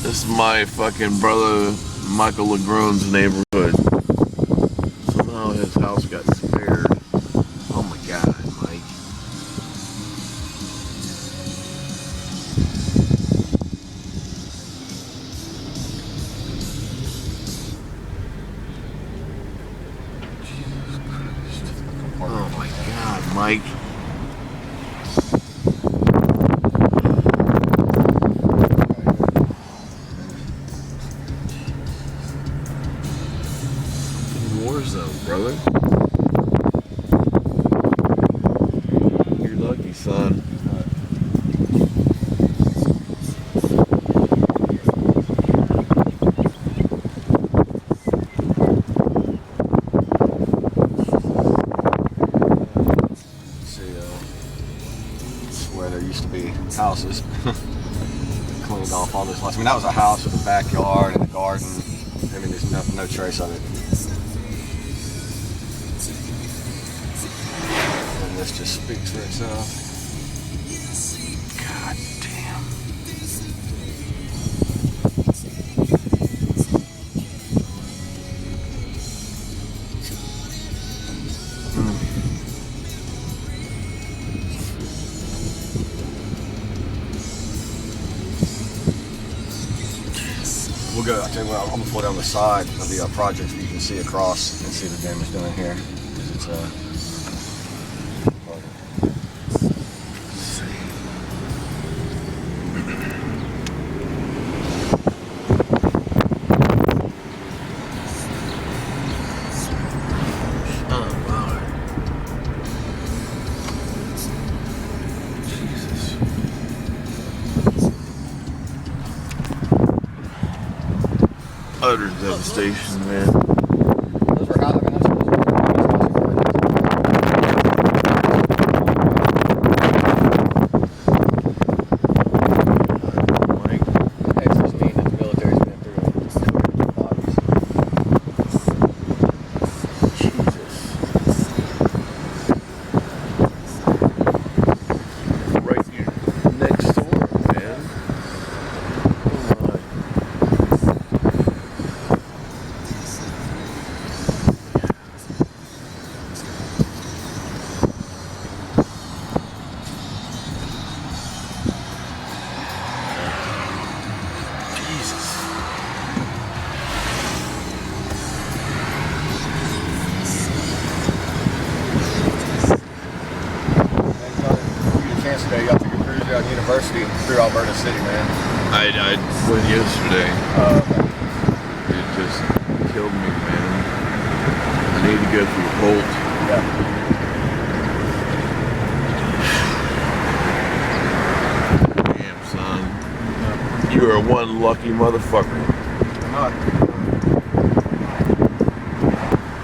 This is my fucking brother Mikal Lagrones' neighborhood. Somehow his house got spared. Oh my god, Mike. Jesus Christ. Oh my god, Mike. War zone, brother. You're lucky, son. See, this is where there used to be houses. Cleaned off all this. I mean, that was a house with a backyard and a garden. I mean, there's no trace of it. This just speaks for itself. God damn. We'll go, I'll tell you what, I'm going to pull down the side of the project so you can see across and see the damage done here. Because it's utter devastation, man. Those were hot. I mean, that's just mean that the military's been through bodies. Jesus. Right here next door, man. Today, y'all took a cruise down University through Alberta City, man. I went yesterday. Okay. It just killed me, man. I need to go through Bolt. Yeah. Damn, son. You are one lucky motherfucker. I'm not.